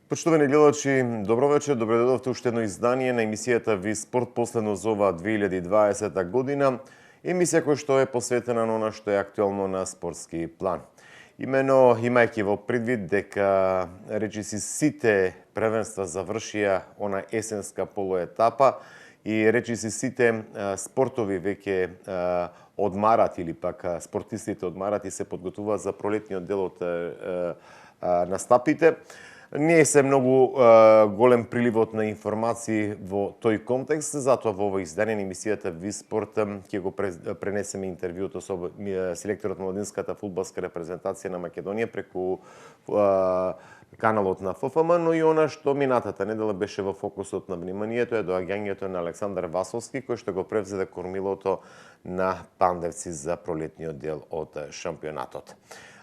Почитувани гледачи, добро вечер, добре дојдовте уште едно издание на емисијата Ви спорт последно за оваа 2020 година. Емисија која што е посветена на она што е актуелно на спортски план. Имено, имајќи во предвид дека речиси сите првенства завршија она есенска полуетапа и речиси сите спортови веќе одмарат или пак спортистите одмарат и се подготвуваат за пролетниот дел од настапите. Не се многу голем приливот на информации во тој контекст, затоа во овој издание на емисијата Ви спорт ќе го пренесеме интервјуто со селекторот на младинската фудбалска репрезентација на Македонија преку каналот на ФФМ, но и она што минатата недела беше во фокусот на вниманието е доаѓањето на Александар Васовски, кој што го превзеде кормилото на Пандевци за пролетниот дел од шампионатот.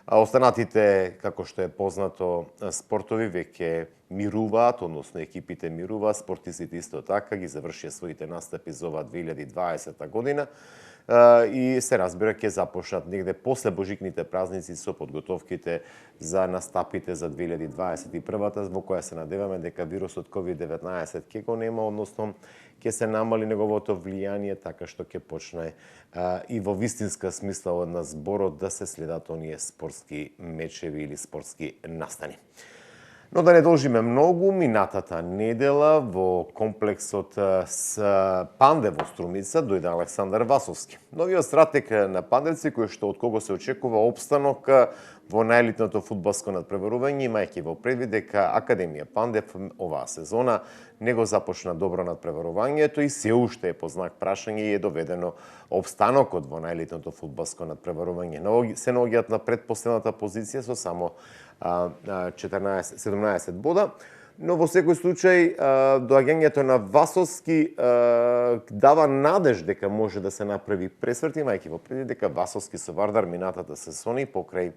А останатите, како што е познато, спортови веќе мируваат, односно екипите мируваат, спортистите исто така ги завршија своите настапи за оваа 2020 година и се разбира ќе започнат негде после божикните празници со подготовките за настапите за 2021-та, во која се надеваме дека вирусот COVID-19 ќе го нема, односно ќе се намали неговото влијание, така што ќе почне и во вистинска смисла на зборот да се следат оние спортски мечеви или спортски настани. Но да не должиме многу, минатата недела во комплексот с Пандев во Струмица дојде Александар Васовски. Новиот стратег на Пандевци, кој што од кого се очекува опстанок во најелитното фудбалско надпреварување, имајќи во предвид дека Академија Пандев оваа сезона не го започна добро надпреварувањето и се уште е по знак прашање и е доведено опстанокот во најелитното фудбалско надпреварување. Се наоѓаат на предпоследната позиција со само 17 бода, но во секој случај доаѓањето на Васовски дава надеж дека може да се направи пресврт, имајќи во предвид дека Васовски со Вардар минатата сезони покрај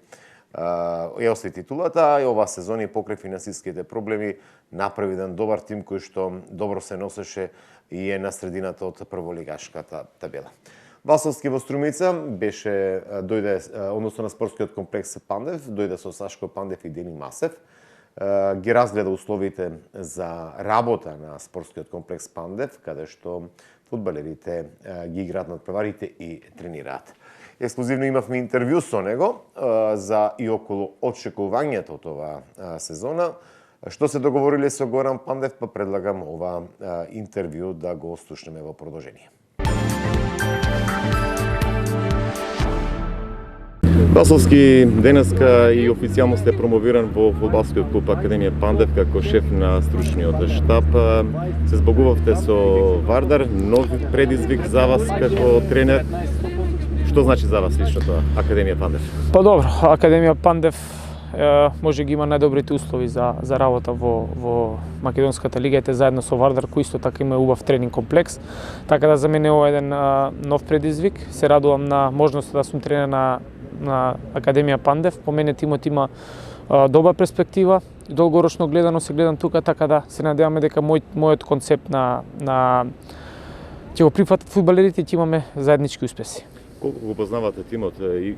ја освои титулата, а и оваа сезона и покрај финансиските проблеми направи еден добар тим кој што добро се носеше и е на средината од прволигашката табела. Васовски во Струмица дојде, односно на спортскиот комплекс Пандев, дојде со Сашко Пандев и Дени Масев, ги разгледа условите за работа на спортскиот комплекс Пандев, каде што фудбалерите ги играат надпреварите и тренираат. Ексклузивно имавме интервју со него за и околу очекувањето од оваа сезона. Што се договориле со Горан Пандев, па предлагам ова интервју да го слушнеме во продолжение. Васовски денеска и официјално сте промовиран во фудбалскиот клуб Академија Пандев како шеф на стручниот штаб. Се збогувавте со Вардар, нов предизвик за вас како тренер. Што значи за вас лично тоа Академија Пандев? Па добро, Академија Пандев може ги има најдобрите услови за работа во Македонската лига, заедно со Вардар, кој исто така има убав тренинг комплекс. Така да за мене ова е еден нов предизвик. Се радувам на можноста да сум тренер на Академија Пандев. По мене тимот има добра перспектива, долгорочно гледано се гледам тука, така да се надеваме дека мојот концепт на ќе го прифатат фудбалерите и ќе имаме заеднички успеси. Колку го познавате тимот?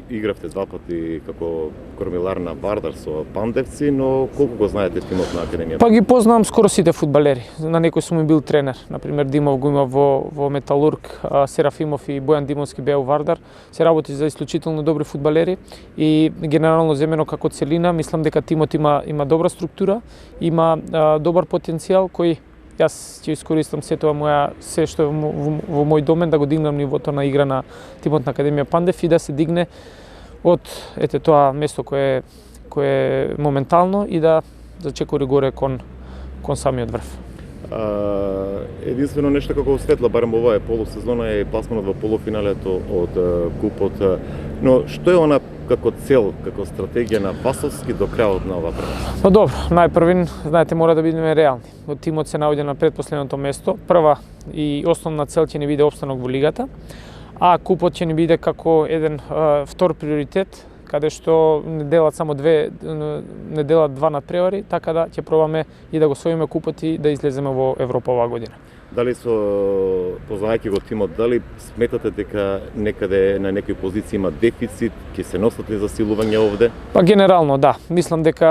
Игравте два пати како кормилар на Вардар со Пандевци, но колку го знаете тимот на Академија? Па ги познавам скоро сите фудбалери. На некој сум бил тренер. Например, Димов го има во Металург, Серафимов и Бојан Димовски беа во Вардар. Се работи за исклучително добри фудбалери и генерално земено како целина, мислам дека тимот има добра структура, има добар потенцијал кој јас ќе искористам се што е во мој домен да го дигнам нивото на игра на тимот на Академија Пандев и да се дигне од тоа место кое е моментално и да зачекори горе кон самиот врв. Единствено нешто како светла, барем ова е полусезона, е пласманот во полуфиналето од купот. Но што е она како цел, како стратегија на Васовски до крајот на ова првенство? Па добро, најпрвин, знаете, мора да бидеме реални. Тимот се наоѓа на предпоследното место. Прва и основна цел ќе ни биде опстанок во лигата, а купот ќе ни биде како еден втор приоритет, каде што не делат само не делат два надпревари, така да ќе пробаме и да го освоиме купот и да излеземе во Европа оваа година. Дали познавајќи го тимот, дали сметате дека некаде на некои позиции има дефицит, ќе се носат ли засилување овде? Па генерално да, мислам дека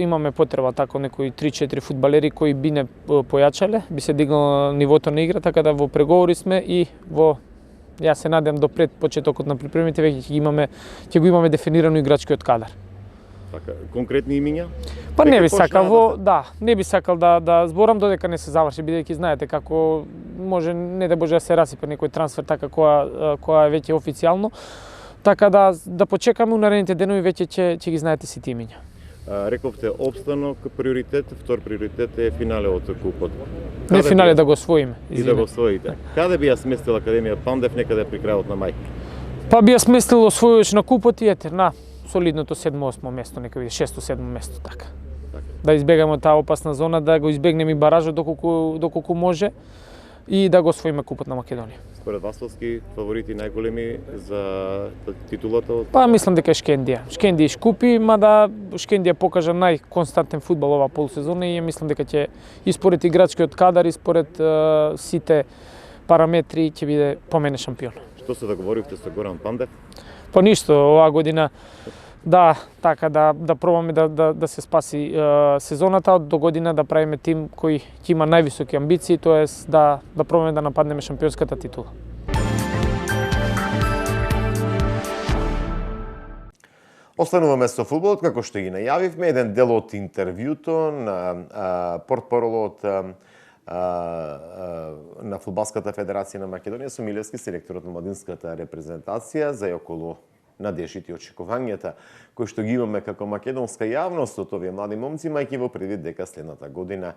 имаме потреба тако некои 3-4 фудбалери кои би не појачале, би се дигнало нивото на игра, така да во преговори сме и ја се надевам до пред почетокот на припремите веќе ќе го имаме дефинирано играчкиот кадар. Така, конкретни имиња? Па не би сакал не би сакал да зборам додека не се заврши, бидејќи знаете како може не да може да се расипе некој трансфер така која е веќе официјално. Така да почекаме у наредните денови, веќе ќе ги знаете сите имиња. Рековте обстанок приоритет, втор приоритет е финале од купот. Не финале да го освоиме. И да го освоите. Каде би ја сместила Академија Пандев некаде при крајот на мај? Па би ја сместил освојувач на купот и ете на солидното 7-8 место, нека биде 6-7 место така. Да избегаме таа опасна зона, да го избегнеме и баражот доколку може и да го освоиме купот на Македонија. Според вас фаворити најголеми за титулата? Па мислам дека е Шкендија. Шкендија искупи, мада Шкендија покажа најконстантен фудбал ова полусезона и мислам дека ќе и според играчкиот кадар и според сите параметри ќе биде по мене шампион. Што се договоривте со Горан Пандев? Па ништо, оваа година така да пробаме да се спаси сезоната, до година да правиме тим кој ќе има највисоки амбиции, тоест да пробаме да нападнеме шампионската титула. Остануваме со фудбалот, како што ги најавивме, еден дел од интервјуто на портпаролот на Фудбалската федерација на Македонија со Милевски, селекторот на младинската репрезентација, за околу надеждите и очекувањата кои што ги имаме како македонска јавност од овие млади момци, мајќи во предвид дека следната година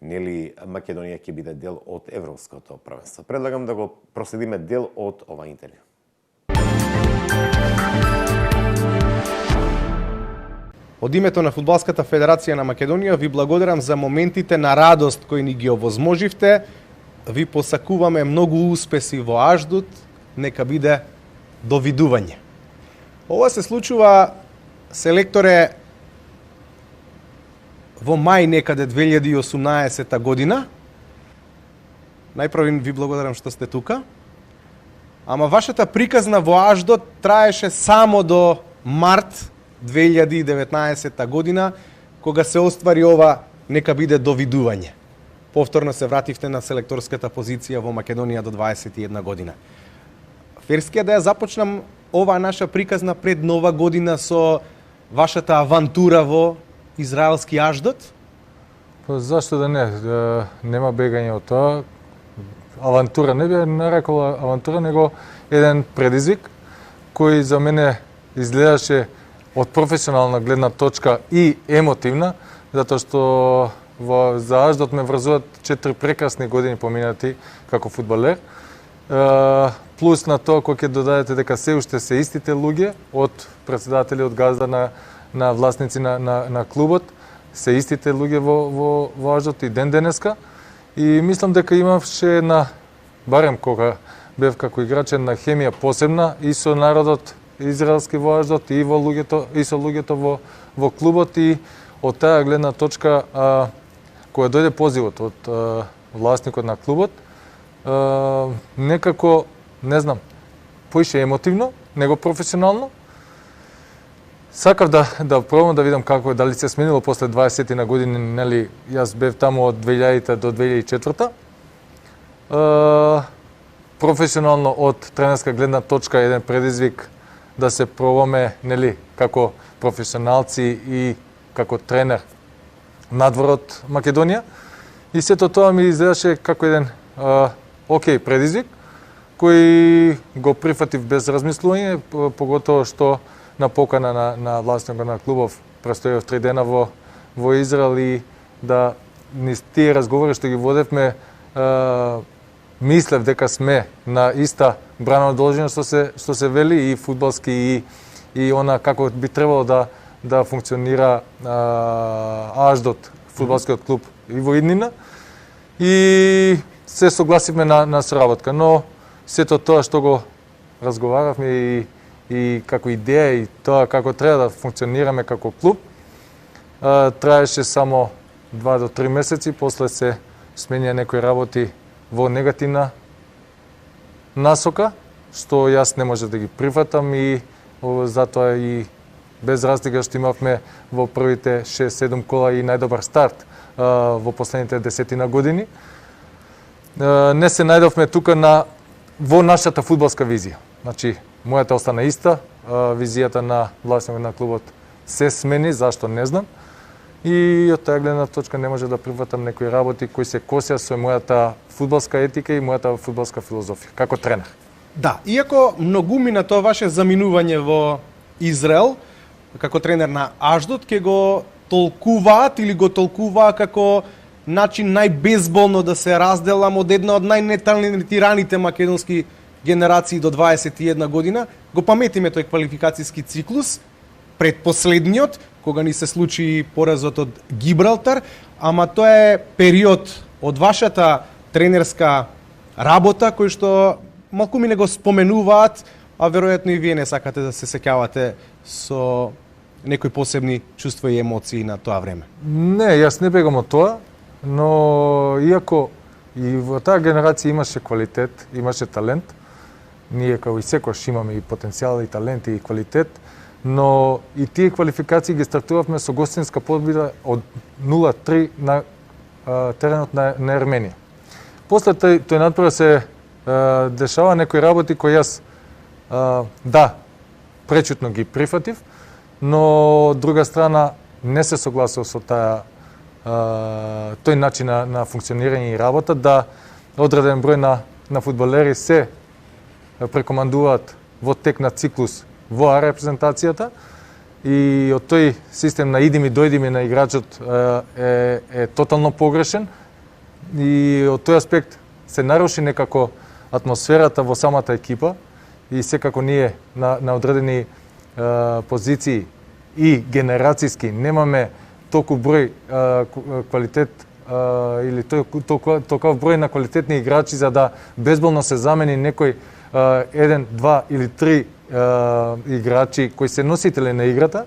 нели Македонија ќе биде дел од европското првенство. Предлагам да го проследиме дел од ова интервју. Од името на Фудбалската федерација на Македонија ви благодарам за моментите на радост кои ни ги овозможивте. Ви посакуваме многу успеси во Аждут, нека биде довидување. Ова се случува, селекторе, во мај некаде 2018 година. Најпрво ви благодарам што сте тука. Ама вашата приказна во Аждот траеше само до март 2019 година, кога се оствари ова нека биде довидување. Повторно се вративте на селекторската позиција во Македонија до 21 година. Ферскија да ја започнам ова наша приказна пред нова година со вашата авантура во израелски Аждот? Па зашто да не? Нема бегање од тоа. Авантура не би нарекола авантура, него еден предизвик кој за мене изгледаше од професионална гледна точка и емотивна, затоа што за Аждот ме врзуваат 4 прекрасни години поминати како фудбалер. Плюс на тоа кој ќе додадете дека се уште се истите луѓе, од председатели, од газда на власници на клубот, се истите луѓе во Аждот и ден денеска. И мислам дека имаше барем кога бев како играч, на хемија посебна и со народот израелски во Аждот и со луѓето во клубот, и од таа гледна точка кога дојде позивот од власникот на клубот, некако, не знам, поише емотивно, него професионално. Сакав да пробам да видам како дали се сменило после 20 на години, нели, јас бев таму од 2000 до 2004. Професионално од тренерска гледна точка еден предизвик да се пробаме, нели, како професионалци и како тренер надвор од Македонија. И сето тоа ми изгледаше како еден предизвик кој го прифатив без размислување, поготово што на покана на власникот на клубов престојав 3 дена во Израел, и да низ тие разговори што ги водевме, мислев дека сме на иста брана должина што се вели и фудбалски и она како би требало да функционира Аждот, фудбалскиот клуб и во иднина. И се согласивме на соработка, но сето тоа што го разговаравме и како идеја и тоа како треба да функционираме како клуб, траеше само 2 до 3 месеци, после се сменија некои работи во негативна насока, што јас не може да ги прифатам и затоа и без разлика што имавме во првите 6-7 кола и најдобар старт во последните 10 години, не се најдовме тука во нашата фудбалска визија. Значи, мојата остана иста, визијата на власникот на клубот се смени, зашто не знам. И од таа гледна точка не може да прифатам некои работи кои се косеа со мојата фудбалска етика и мојата фудбалска филозофија, како тренер. Да, иако многумина тоа ваше заминување во Израел, како тренер на Аждот, ќе го толкуваат или го толкуваа како начин најбезболно да се разделам од една од најнеталентираните македонски генерации до 21 година. Го паметиме тој квалификацијски циклус, предпоследниот, кога ни се случи поразот од Гибралтар, ама тоа е период од вашата тренерска работа, кој што малку ми не го споменуваат, а веројатно и вие не сакате да се сеќавате со некои посебни чувства и емоции на тоа време. Не, јас не бегам од тоа, но иако и во таа генерација имаше квалитет, имаше талент, ние како и секојаш имаме и потенцијал, и талент, и квалитет, но и тие квалификации ги стартувавме со гостинска победа од 0-3 на теренот на Ерменија. После тој надпревар се дешава некои работи кои јас да, пречутно ги прифатив, но од друга страна не се согласив со тој начин на функционирање и работа, да одреден број на фудбалери се прекомандуваат во тек на циклус во репрезентацијата и од тој систем на идими дојдими на играчот е тотално погрешен и од тој аспект се наруши некако атмосферата во самата екипа и секако ние на одредени позиции и генерацијски немаме толку број квалитет или толков број на квалитетни играчи за да безболно се замени некој 1, 2 или 3 играчи кои се носители на играта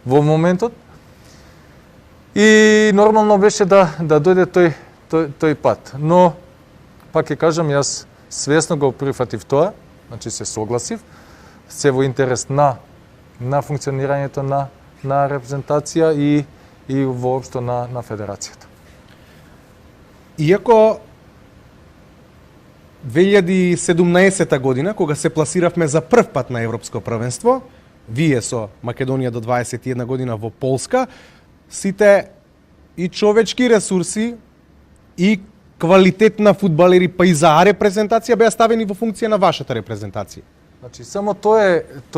во моментот. И нормално беше да дојде тој пат. Но, пак ќе кажам, јас свесно го прифатив тоа, значи се согласив, се во интерес на функционирањето на репрезентација и воопшто на федерацијата. Иако 2017 година, кога се пласиравме за прв пат на Европско првенство, вие со Македонија до 21 година во Полска, сите и човечки ресурси и квалитет на фудбалери, па и за репрезентација беа ставени во функција на вашата репрезентација. Значи, само тоа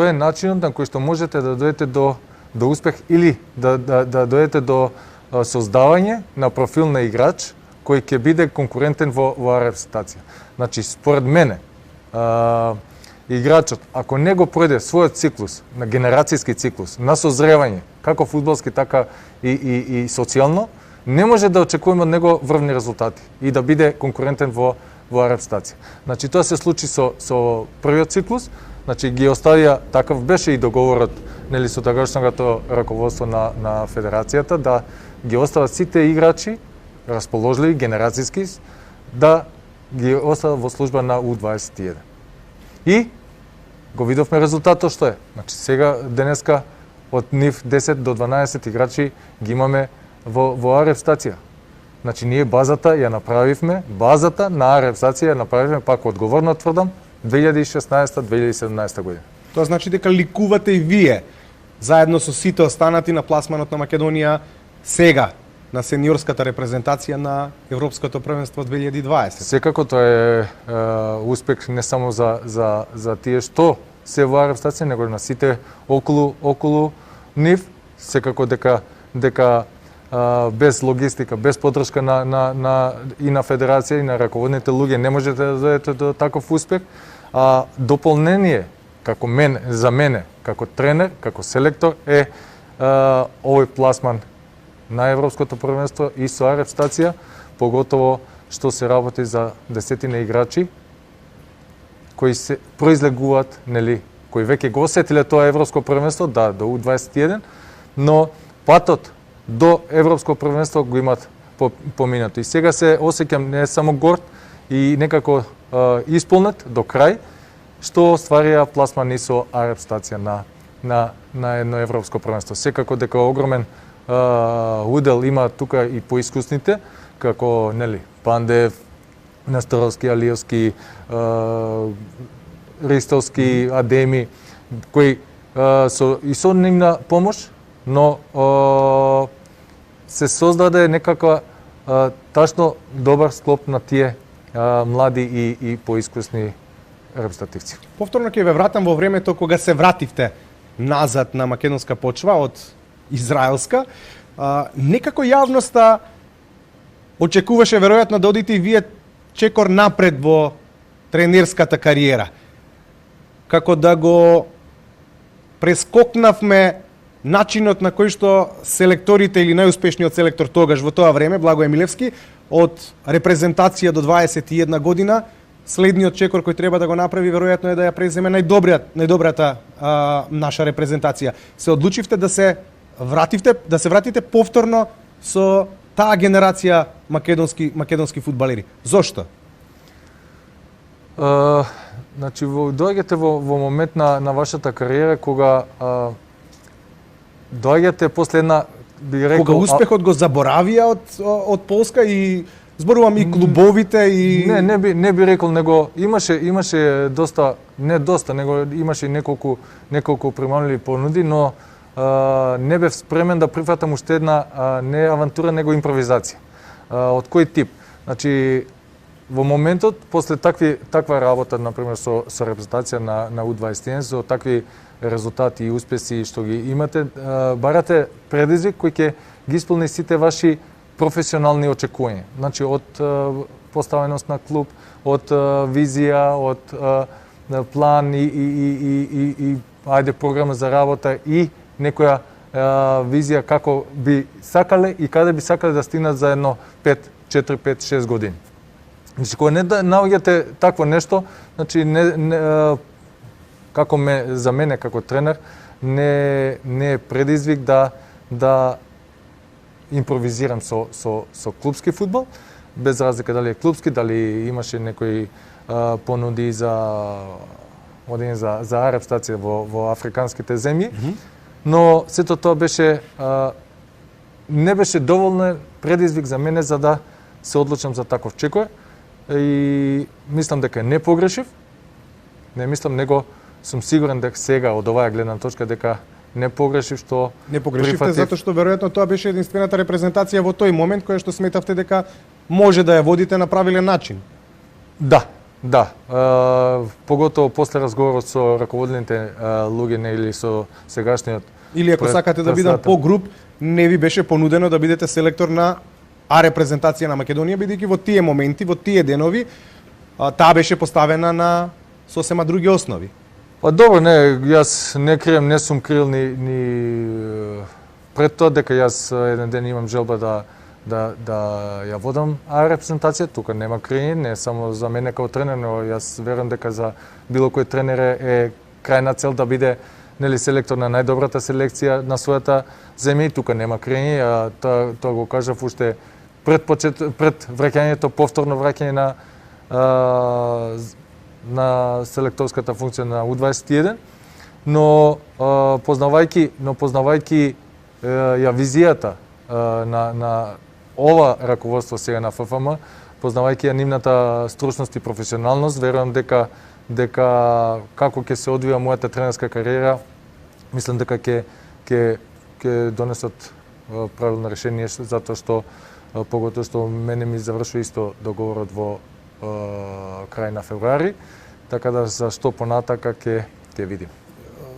е начинот на кој што можете да дојдете до успех или да дојдете до создавање на профил на играч кој ќе биде конкурентен во репрезентација. Значи, според мене, играчот, ако не го пројде својот циклус, на генерацијски циклус, на созревање, како фудбалски, така и социјално, не може да очекуваме од него врвни резултати и да биде конкурентен во репрезентација. Значи, тоа се случи со првиот циклус, значи ги оставија, такав беше и договорот нели со тогашното раководство на федерацијата, да ги остават сите играчи расположливи генерацијски да ги остават во служба на U21. И го видовме резултатот што е. Значи сега денеска од нив 10 до 12 играчи ги имаме во репрезентација. Значи ние базата ја направивме, базата на репрезентација ја направивме, пак одговорно тврдам, 2016-2017 година. Тоа значи дека ликувате и вие заедно со сите останати на пласманот на Македонија сега на сениорската репрезентација на Европското првенство 2020. Секако тоа е успех не само за тие што се во репрезентација, него на сите околу нив. Секако дека без логистика, без поддршка и на федерација и на раководните луѓе не можете да дојдете до таков успех. А дополнение за мене како тренер, како селектор е овој пласман на Европското првенство и со репрезентација, поготово што се работи за десетина играчи кои се произлегуваат, нели, кои веќе го осетиле тоа Европско првенство, да, до U21, но патот до Европско првенство го имат поминато. И сега се осеќам не само горд и некако исполнет до крај, што стварија пласмани со Ареп стација на едно европско првенство. Секако дека огромен удел има тука и поискусните, како Пандев, Несторовски, Алиевски, Ристовски, Адеми, кои со нивна помош, но се создаде некаква тачно добар склоп на тие млади и поискусни репрезентативци. Повторно ќе ве вратам во времето кога се вративте назад на македонска почва од израелска. Некако јавноста очекуваше веројатно да одите и вие чекор напред во тренерската кариера. Како да го прескокнавме начинот на кој што селекторите или најуспешниот селектор тогаш во тоа време, Благој Милевски, од репрезентација до 21 година, следниот чекор кој треба да го направи веројатно е да ја преземе најдобрата наша репрезентација. Се одлучивте да се вратите повторно со таа генерација македонски фудбалери. Зошто? Значи, доаѓате во момент на вашата кариера кога доаѓате после една, би рекол... Кога успехот го заборавија од Полска и зборувам и клубовите и... Не би рекол, него имаше доста, него имаше и неколку примамливи понуди, но не бев спремен да прифатам уште една не авантура, него импровизација. Од кој тип? Значи, во моментот, после таква работа, например, со репрезентација на U21, со такви резултати и успеси што ги имате, барате предизвик кој ќе ги исполни сите ваши професионални очекувања. Значи, од поставеност на клуб, од визија, од план и ајде програма за работа и некоја визија како би сакале и каде би сакале да стигнат за едно 4, 5, 6 години. Значи, кога не наоѓате такво нешто, значи како за мене како тренер не е предизвик да импровизирам со клубски фудбал, без разлика дали е клубски, дали имаше некои понуди за Ареп стација во африканските земји, но сето тоа не беше доволно предизвик за мене за да се одлучам за таков чекор и мислам дека не погрешив. Не мислам, него сум сигурен дека сега од оваа гледна точка дека не погрешив што не погрешивте затоа што веројатно тоа беше единствената репрезентација во тој момент која што сметавте дека може да ја водите на правилен начин. Да. Поготово после разговорот со раководните луѓе или со сегашниот или ако сакате да бидам по-груб, не ви беше понудено да бидете селектор на репрезентација на Македонија, бидејќи во тие моменти, во тие денови, таа беше поставена на сосема други основи. Па добро, јас не крием, не сум крил ни пред тоа дека јас еден ден имам желба да ја водам репрезентација, тука нема криење, не само за мене како тренер, но јас верувам дека за било кој тренер е крајна цел да биде селектор на најдобрата селекција на својата земја, и тука нема криење, тоа го кажав уште пред враќањето, повторно враќање на селекторската функција на U21, но познавајќи ја визијата на ова раководство сега на ФФМ, познавајќи ја нивната стручност и професионалност, верувам дека како ќе се одвива мојата тренерска кариера, мислам дека ќе донесат правилно решение, затоа што поготово што мене ми завршува исто договорот во крај на февруари, така да за што понатака ќе видим.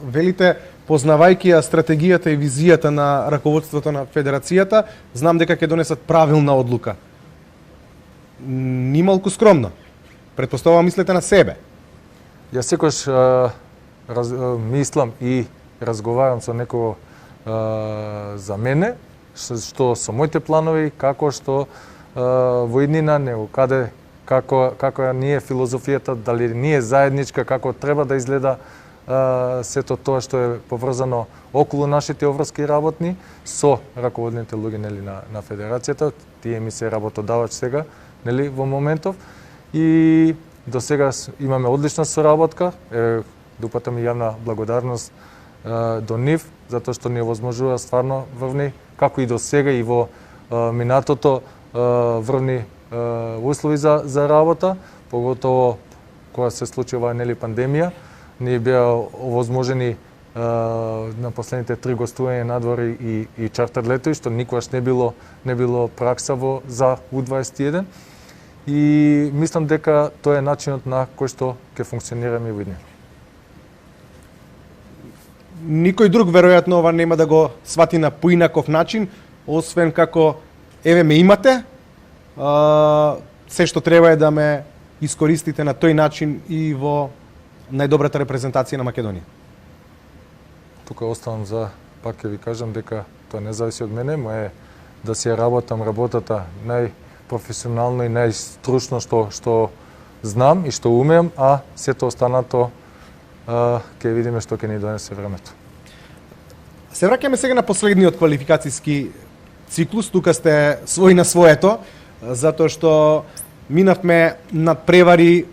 Велите, познавајќи ја стратегијата и визијата на раководството на федерацијата, знам дека ќе донесат правилна одлука. Нималку скромно. Предпоставувам мислите на себе. Јас секојаш мислам и разговарам со некого за мене, што со моите планови, како што во иднина, него каде, како ни е филозофијата, дали ни е заедничка, како треба да изгледа сето тоа што е поврзано околу нашите обврски работни со раководните луѓе на федерацијата. Тие ми се работодавач сега, во моментов. и до сега имаме одлична соработка. Допатам и јавна благодарност до нив, затоа што ни овозможува стварно врвни, како и до сега и во минатото врвни услови за работа, поготово кога се случи оваа пандемија, ние беа овозможени на последните 3 гостувања надвор и чартер летови, што никогаш не било пракса за У21. И мислам дека тоа е начинот на кој што ќе функционираме во иднина. Никој друг веројатно ова нема да го свати на поинаков начин, освен како еве ме имате, се што треба е да ме искористите на тој начин и во најдобрата репрезентација на Македонија. Тука оставам пак ќе ви кажам дека тоа не зависи од мене, е да си работам работата најпрофесионално и најстручно што знам и што умеам, а сето останато ќе видиме што ќе ни донесе времето. Се враќаме сега на последниот квалификацијски циклус, тука сте свој на своето, затоа што минавме над превари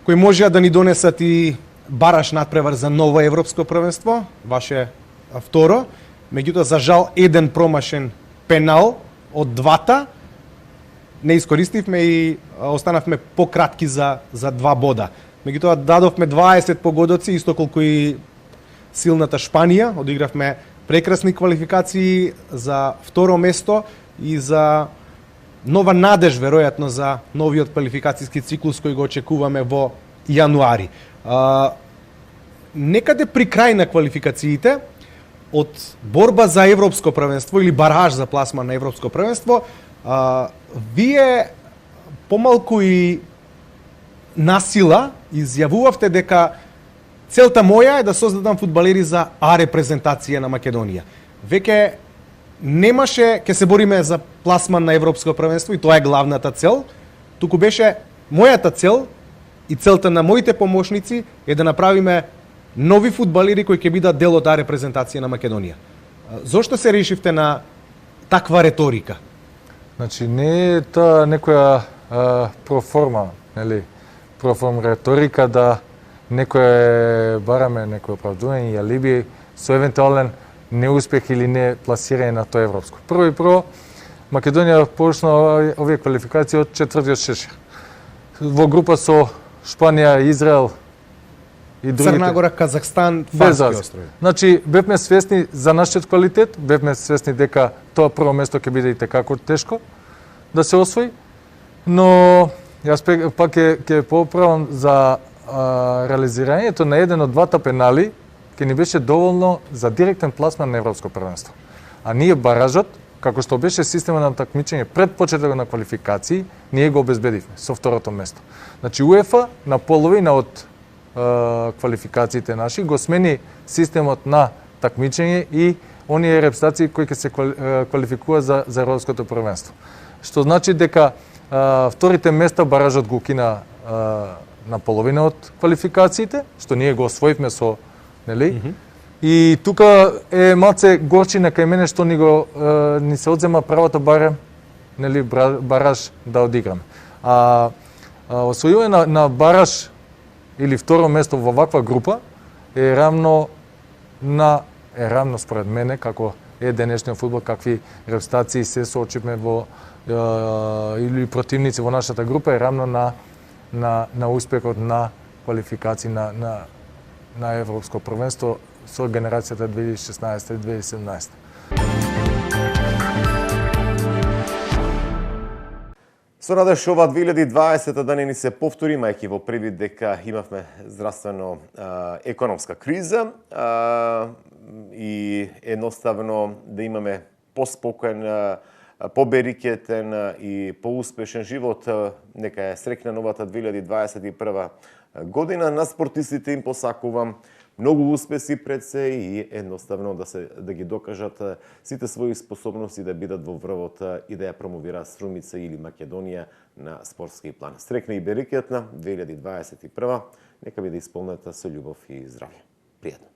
кои можеа да ни донесат и бараш надпревар за ново европско првенство, ваше второ, меѓутоа за жал еден промашен пенал од двата не искористивме и останавме пократки за 2 бода. Меѓутоа дадовме 20 погодоци, исто колку и силната Шпанија, одигравме прекрасни квалификации за второ место и за нова надеж веројатно за новиот квалификацијски циклус кој го очекуваме во јануари. Некаде при крај на квалификациите од борба за европско првенство или бараж за пласман на европско првенство, вие помалку и насила изјавувавте дека целта моја е да создадам фудбалери за А репрезентација на Македонија. Веќе немаше ќе се бориме за пласман на европско првенство и тоа е главната цел, туку беше мојата цел и целта на моите помошници е да направиме нови фудбалери кои ќе бидат дел од А репрезентација на Македонија. Зошто се решивте на таква реторика? Значи не е тоа некоја проформа, нели? Проформ реторика да некој бараме некој оправдување и алиби со евентуален неуспех или не пласирање на тоа европско. Прво, Македонија почна овие квалификации од 4-тиот шешир. Во група со Шпанија, Израел и другите. Црна Гора, Казахстан, Фарски острови. Значи, бевме свесни за нашиот квалитет, бевме свесни дека тоа прво место ќе биде и текако тешко да се освои, но јас пак ќе поправам за реализирањето на еден од двата пенали ќе ни беше доволно за директен пласман на европско првенство. А ние баражот, како што беше система на такмичење пред почетокот на квалификации, ние го обезбедивме со второто место. Значи УЕФА на половина од квалификациите наши го смени системот на такмичење и оние репрезентации кои ќе се квалификуваат за европското првенство. Што значи дека вторите места баражот го кина на половина од квалификациите, што ние го освоивме со, нели? И тука е малце горчина кај мене што ни се одзема правото барем, нели, бараж да одиграме. Освојување на бараж или второ место во ваква група е рамно според мене како е денешниот фудбал, какви репрезентации се соочивме во или противници во нашата група, е рамно на успехот на квалификации на европско првенство со генерацијата 2016-2017. Со надеж ова 2020 да не ни се повтори, мајќи во предвид дека имавме здравствено економска криза и едноставно да имаме поспокоен, поберикетен и поуспешен живот, нека е среќна новата 2021 година. На спортистите им посакувам многу успеси пред се и едноставно да ги докажат сите своји способности да бидат во врвот и да ја промовираат Струмица или Македонија на спортски план. Среќна и берекетна 2021, нека биде исполнета со љубов и здравје. Пријатно.